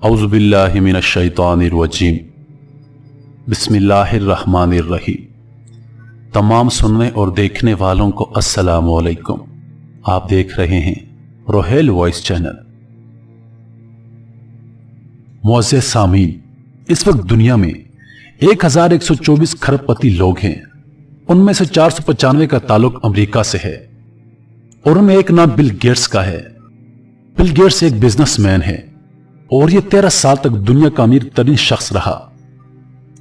औज़ु बिल्लाहि मिनश शैतानिर रजीम। बिस्मिल्लाहिर्रहमानिर्रहीम। तमाम सुनने और देखने वालों को अस्सलामु अलैकुम। आप देख रहे हैं रोहेल वॉइस चैनल। मुअज़्ज़ज़ सामीन, इस वक्त दुनिया में 1124 खरबपति लोग हैं। उनमें से 495 का ताल्लुक अमेरिका से है और उनमें एक नाम बिल गेट्स का है। बिल गेट्स एक बिजनेसमैन है और ये 13 साल तक दुनिया का अमीर तरीन शख्स रहा।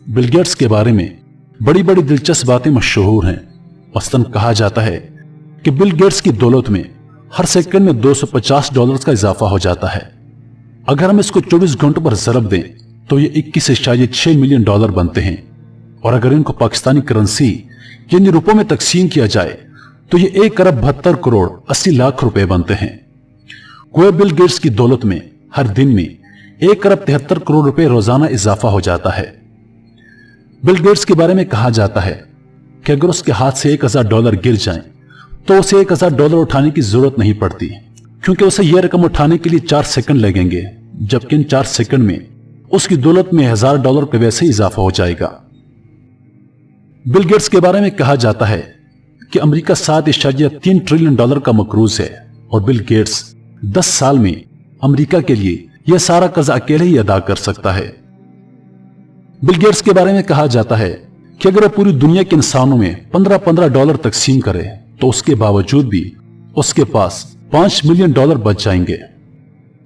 बिल गेट्स के बारे में बड़ी बड़ी दिलचस्प बातें मशहूर हैं। मसलन कहा जाता है कि बिल गेट्स की दौलत में हर सेकंड में $250 का इजाफा हो जाता है। अगर हम इसको 24 घंटों पर ज़रब दें तो ये 21.6 मिलियन डॉलर बनते हैं और अगर इनको पाकिस्तानी करेंसी यानी रुपयों में तकसीम किया जाए तो ये 1 अरब 72 करोड़ 80 लाख रुपए बनते हैं। गोया बिल गेट्स की दौलत में हर दिन में 1 अरब 73 करोड़ रुपए रोजाना इजाफा हो जाता है। बिल गेट्स के बारे में कहा जाता है कि अगर उसके हाथ से $1000 गिर जाएं तो उसे $1000 उठाने की जरूरत नहीं पड़ती, क्योंकि उसे यह रकम उठाने के लिए 4 सेकंड लगेंगे, जबकि इन 4 सेकंड में उसकी दौलत में $1000 पे वैसे ही इजाफा हो जाएगा। बिल गेट्स के बारे में कहा जाता है कि अमेरिका $7.3 ट्रिलियन का मकरूज है और बिल गेट्स 10 साल में अमेरिका के लिए यह सारा कर्ज अकेले ही अदा कर सकता है। बिल गेट्स के बारे में कहा जाता है कि अगर वो पूरी दुनिया के इंसानों में $15 तकसीम करे तो उसके बावजूद भी उसके पास $5 मिलियन बच जाएंगे।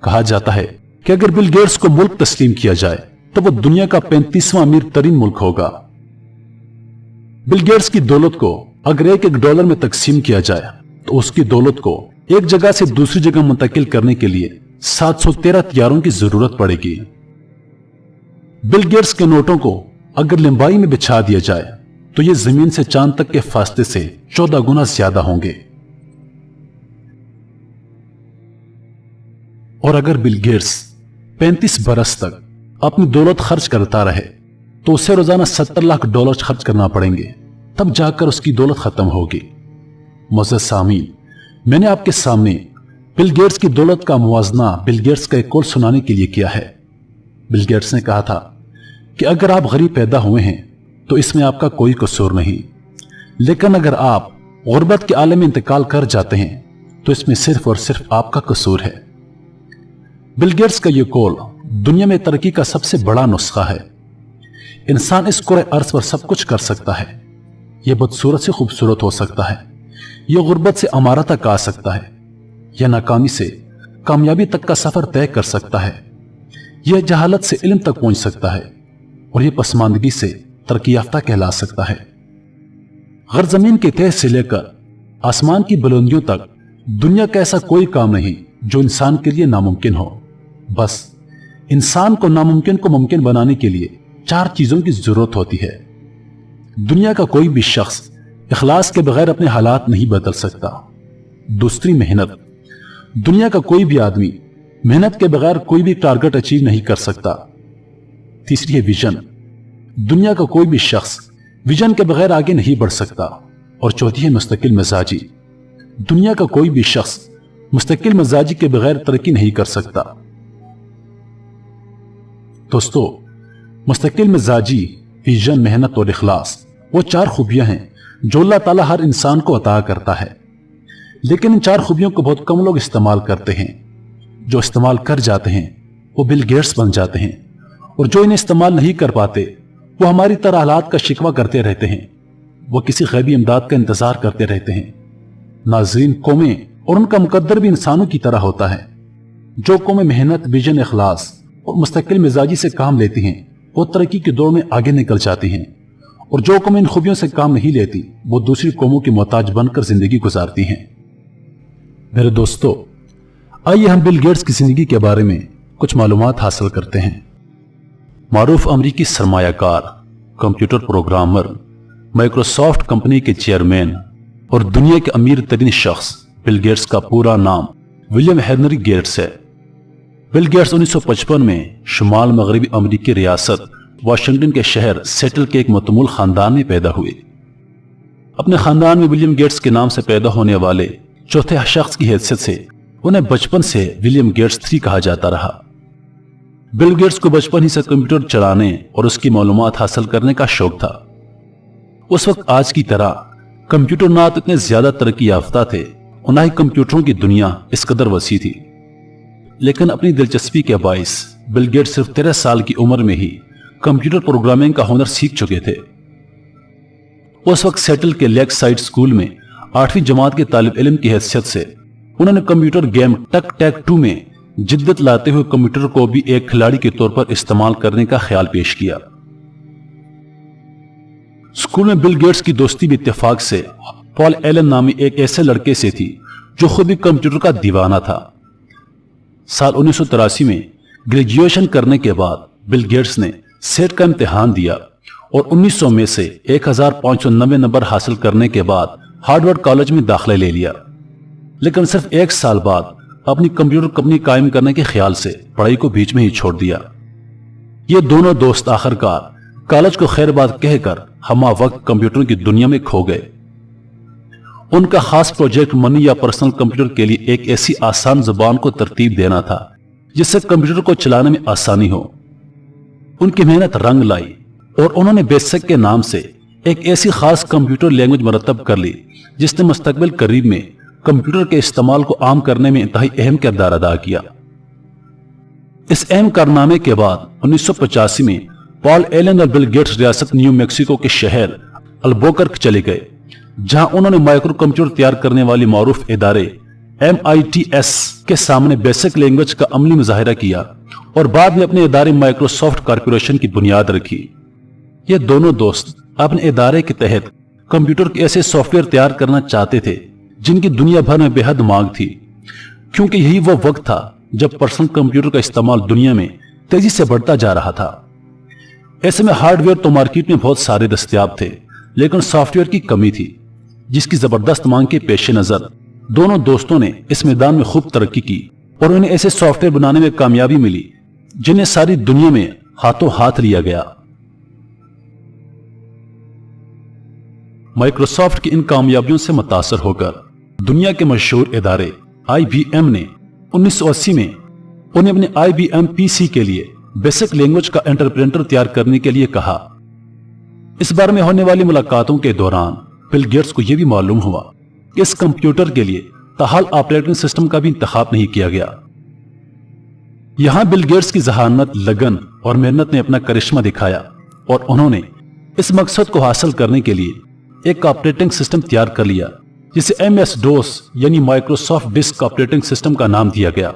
कहा जाता है कि अगर बिल गेट्स को मुल्क तस्लीम किया जाए तो वो दुनिया का 35वां अमीर तरीन मुल्क होगा। बिल गेट्स की दौलत को अगर $1 में तकसीम किया जाए तो उसकी दौलत को एक जगह से दूसरी जगह मुंतकिल करने के लिए 713 तैयारों की जरूरत पड़ेगी। बिल गेट्स के नोटों को अगर लंबाई में बिछा दिया जाए तो ये जमीन से चांद तक के फासले से 14 गुना ज्यादा होंगे। और अगर बिल गेट्स 35 बरस तक अपनी दौलत खर्च करता रहे तो उसे रोजाना $70 लाख खर्च करना पड़ेंगे, तब जाकर उसकी दौलत खत्म होगी। मुअज़्ज़ज़ सामीन, मैंने आपके सामने बिल गेट्स की दौलत का मुवाजना बिल गेट्स का एक कौल सुनाने के लिए किया है। बिल गेट्स ने कहा था कि अगर आप गरीब पैदा हुए हैं तो इसमें आपका कोई कसूर नहीं, लेकिन अगर आप गुर्बत के आलम में इंतकाल कर जाते हैं तो इसमें सिर्फ और सिर्फ आपका कसूर है। बिल गेट्स का यह कौल दुनिया में तरक्की का सबसे बड़ा नुस्खा है। इंसान इस कुरे अर्ज पर सब कुछ कर सकता है। यह बदसूरत से खूबसूरत हो सकता है, यह गुर्बत से अमारा तक आ सकता है, यह नाकामी से कामयाबी तक का सफर तय कर सकता है, यह जहालत से इल्म तक पहुंच सकता है और यह पसमानदगी से तरक्की याफ्ता कहला सकता है। गर जमीन के तह से लेकर आसमान की बुलंदियों तक दुनिया का ऐसा कोई काम नहीं जो इंसान के लिए नामुमकिन हो। बस इंसान को नामुमकिन को मुमकिन बनाने के लिए 4 चीजों की जरूरत होती है। दुनिया का कोई भी शख्स इखलास के बगैर अपने हालात नहीं बदल सकता। दूसरी, मेहनत। दुनिया का कोई भी आदमी मेहनत के बगैर कोई भी टारगेट अचीव नहीं कर सकता। तीसरी है विजन। दुनिया का कोई भी शख्स विजन के बगैर आगे नहीं बढ़ सकता। और चौथी है मुस्तकिल मिजाजी। दुनिया का कोई भी शख्स मुस्तकिल मिजाजी के बगैर तरक्की नहीं कर सकता। दोस्तों, मुस्तकिल मिजाजी, विजन, मेहनत और इखलास वो 4 खूबियां हैं जो अल्लाह ताला हर इंसान को अता करता है, लेकिन इन 4 खूबियों को बहुत कम लोग इस्तेमाल करते हैं। जो इस्तेमाल कर जाते हैं वो बिल गेट्स बन जाते हैं और जो इन्हें इस्तेमाल नहीं कर पाते वो हमारी तरह हालात का शिकवा करते रहते हैं। वो किसी गैबी इमदाद का इंतजार करते रहते हैं। नाज़रीन, कौमें और उनका मुकद्दर भी इंसानों की तरह होता है। जो कौमें मेहनत, विजन, इखलास और मुस्तकिल मिजाजी से काम लेती हैं वो तरक्की की दौड़ में आगे निकल जाती हैं, और जो कौमें इन खूबियों से काम नहीं लेती वो दूसरी कौमों की मोहताज बनकर जिंदगी गुजारती हैं। मेरे दोस्तों, आइए हम बिल गेट्स की जिंदगी के बारे में कुछ मालूमात हासिल करते हैं। मारूफ अमरीकी सरमायाकार, कंप्यूटर प्रोग्रामर, माइक्रोसॉफ्ट कंपनी के चेयरमैन और दुनिया के अमीर तरीन शख्स बिल गेट्स का पूरा नाम विलियम हेनरी गेट्स है। बिल गेट्स 1955 में शुमाल मगरबी अमरीकी रियासत वाशिंगटन के शहर सेटल के एक मतमूल खानदान में पैदा हुए। अपने खानदान में विलियम गेट्स के नाम से पैदा होने वाले चौथे शख्स की हैसियत से उन्हें बचपन से विलियम गेट्स III कहा जाता रहा। بل گیٹس کو بچپن ہی سے کمپیوٹر چلانے اور اس کی معلومات حاصل کرنے کا شوق تھا۔ اس وقت آج کی طرح کمپیوٹر نہ تو اتنے زیادہ ترقی یافتہ تھے اور نہ ہی کمپیوٹروں کی دنیا اس قدر وسیع تھی، لیکن اپنی دلچسپی کے باعث بل گیٹس صرف 13 سال کی عمر میں ہی کمپیوٹر پروگرامنگ کا ہنر سیکھ چکے تھے۔ اس وقت سیٹل کے لیک سائڈ اسکول میں 8ویں جماعت کے طالب علم کی حیثیت سے انہوں نے کمپیوٹر گیم ٹک ٹیک 2 میں جدت لاتے ہوئے کمپیوٹر کو بھی ایک کھلاڑی کے طور پر استعمال کرنے کا خیال پیش کیا۔ اسکول میں بل گیٹس کی دوستی بھی اتفاق سے پال ایلن نامی ایک ایسے لڑکے سے تھی جو خود بھی کمپیوٹر کا دیوانہ تھا۔ سال 1983 میں گریجویشن کرنے کے بعد بل گیٹس نے سیٹ کا امتحان دیا اور 1900 میں سے 1590 نمبر حاصل کرنے کے بعد ہارورڈ کالج میں داخلہ لے لیا، لیکن صرف 1 سال بعد اپنی کمپیوٹر کمپنی قائم کرنے کے خیال سے پڑھائی کو بیچ میں ہی چھوڑ دیا۔ یہ دونوں دوست آخرکار کالج کو خیر بات کہہ کر ہمہ وقت کمپیوٹر کی دنیا میں کھو گئے۔ ان کا خاص پروجیکٹ منی یا پرسنل کمپیوٹر کے لیے ایک ایسی آسان زبان کو ترتیب دینا تھا جس سے کمپیوٹر کو چلانے میں آسانی ہو۔ ان کی محنت رنگ لائی اور انہوں نے بیسک کے نام سے ایک ایسی خاص کمپیوٹر لینگویج مرتب کر لی جس نے مستقبل قریب میں کمپیوٹر کے استعمال کو عام کرنے میں انتہائی اہم کردار ادا کیا۔ اس اہم کارنامے کے بعد 1985 میں پال ایلن اور بل گیٹس ریاست نیو میکسیکو کے شہر البوکرک چلے گئے، جہاں انہوں نے مائکرو کمپیوٹر تیار کرنے والی معروف ادارے MITS کے سامنے بیسک لینگویج کا عملی مظاہرہ کیا اور بعد میں اپنے ادارے مائکروسافٹ کارپوریشن کی بنیاد رکھی۔ یہ دونوں دوست اپنے ادارے کے تحت کمپیوٹر کے ایسے سافٹ ویئر تیار کرنا چاہتے تھے جن کی دنیا بھر میں بے حد مانگ تھی، کیونکہ یہی وہ وقت تھا جب پرسنل کمپیوٹر کا استعمال دنیا میں تیزی سے بڑھتا جا رہا تھا۔ ایسے میں ہارڈ ویئر تو مارکیٹ میں بہت سارے دستیاب تھے، لیکن سافٹ ویئر کی کمی تھی، جس کی زبردست مانگ کے پیش نظر دونوں دوستوں نے اس میدان میں خوب ترقی کی اور انہیں ایسے سافٹ ویئر بنانے میں کامیابی ملی جنہیں ساری دنیا میں ہاتھوں ہاتھ لیا گیا۔ مائکروسافٹ کی ان کامیابیوں سے متاثر ہو کر دنیا کے مشہور ادارے IBM نے 1980 میں انہیں اپنے IBM PC کے لیے بیسک لینگویج کا انٹرپریٹر تیار کرنے کے لیے کہا۔ اس بارے میں ہونے والی ملاقاتوں کے دوران بل گیٹس کو یہ بھی معلوم ہوا کہ اس کمپیوٹر کے لیے تاحال آپریٹنگ سسٹم کا بھی انتخاب نہیں کیا گیا۔ یہاں بل گیٹس کی ذہانت، لگن اور محنت نے اپنا کرشمہ دکھایا اور انہوں نے اس مقصد کو حاصل کرنے کے لیے ایک آپریٹنگ سسٹم تیار کر لیا جسے MS-DOS یعنی مائکروسافٹ ڈسک آپریٹنگ سسٹم کا نام دیا گیا۔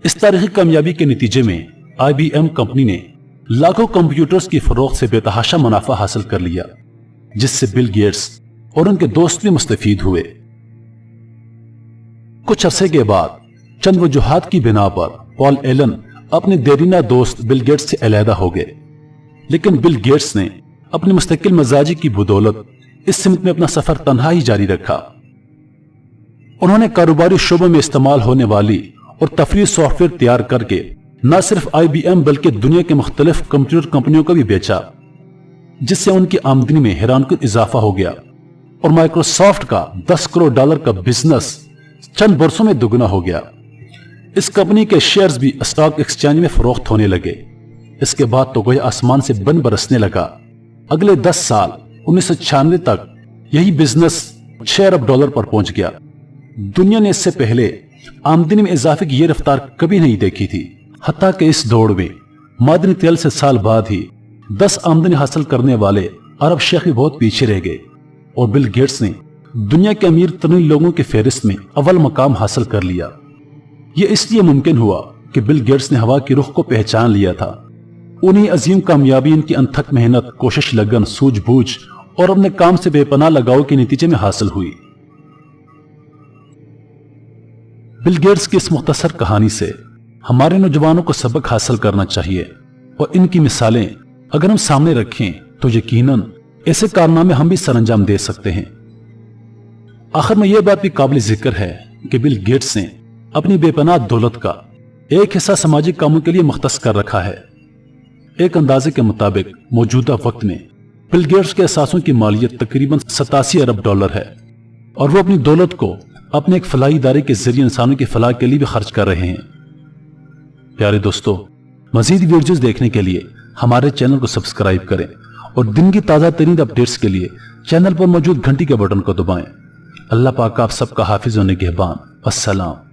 اس تاریخی کامیابی کے نتیجے میں IBM کمپنی نے لاکھوں کمپیوٹرز کی فروخت سے بے تحاشا منافع حاصل کر لیا، جس سے بل گیٹس اور ان کے دوست بھی مستفید ہوئے۔ کچھ عرصے کے بعد چند وجوہات کی بنا پر پال ایلن اپنے دیرینہ دوست بل گیٹس سے علیحدہ ہو گئے، لیکن بل گیٹس نے اپنی مستقل مزاجی کی بدولت اس سمت میں اپنا سفر تنہا ہی جاری رکھا۔ انہوں نے کاروباری شعبوں میں استعمال ہونے والی اور تفریحی سافٹ ویئر تیار کر کے نہ صرف IBM بلکہ دنیا کے مختلف کمپیوٹر کمپنیوں کو بھی بیچا، جس سے ان کی آمدنی میں حیران کن اضافہ ہو گیا اور مائکروسافٹ کا $10 کروڑ کا بزنس چند برسوں میں دگنا ہو گیا۔ اس کمپنی کے شیئرز بھی اسٹاک ایکسچینج میں فروخت ہونے لگے۔ اس کے بعد تو گویا آسمان سے بن برسنے لگا۔ اگلے 10 سال 1996 تک یہی بزنس $6 ارب پر پہنچ گیا۔ دنیا نے اس سے پہلے آمدنی میں اضافے کی یہ رفتار کبھی نہیں دیکھی تھی، حتیٰ کہ اس دوڑ میں معدنی تیل سے سال بعد ہی 10 آمدنی حاصل کرنے والے عرب شیخ بھی بہت پیچھے رہ گئے اور بل گیٹس نے دنیا کے امیر ترین لوگوں کی فہرست میں اول مقام حاصل کر لیا۔ یہ اس لیے ممکن ہوا کہ بل گیٹس نے ہوا کی رخ کو پہچان لیا تھا۔ انہیں عظیم کامیابی ان کی انتھک محنت، کوشش، لگن، سوجھ بوجھ اور اپنے کام سے بے پناہ لگاؤ کے نتیجے میں حاصل ہوئی۔ بل گیٹس کی اس مختصر کہانی سے ہمارے نوجوانوں کو سبق حاصل کرنا چاہیے اور ان کی مثالیں اگر ہم سامنے رکھیں تو یقیناً ایسے کارنامے ہم بھی سر انجام دے سکتے ہیں۔ آخر میں یہ بات بھی قابل ذکر ہے کہ بل گیٹس نے اپنی بے پناہ دولت کا ایک حصہ سماجی کاموں کے لیے مختص کر رکھا ہے۔ ایک اندازے کے مطابق موجودہ وقت میں بل گیٹس کے اثاثوں کی مالیت تقریباً $87 ارب ہے اور وہ اپنی دولت کو اپنے ایک فلاحی ادارے کے ذریعے انسانوں کی فلاح کے لیے بھی خرچ کر رہے ہیں۔ پیارے دوستو، मजीद वीडियोस देखने के लिए हमारे चैनल को सब्सक्राइब करें और दिन की ताजा तरीन अपडेट्स के लिए चैनल पर मौजूद घंटी के बटन को दबाएं। अल्लाह पाक आप सबका हाफिज और निगहबान। अस्सलाम।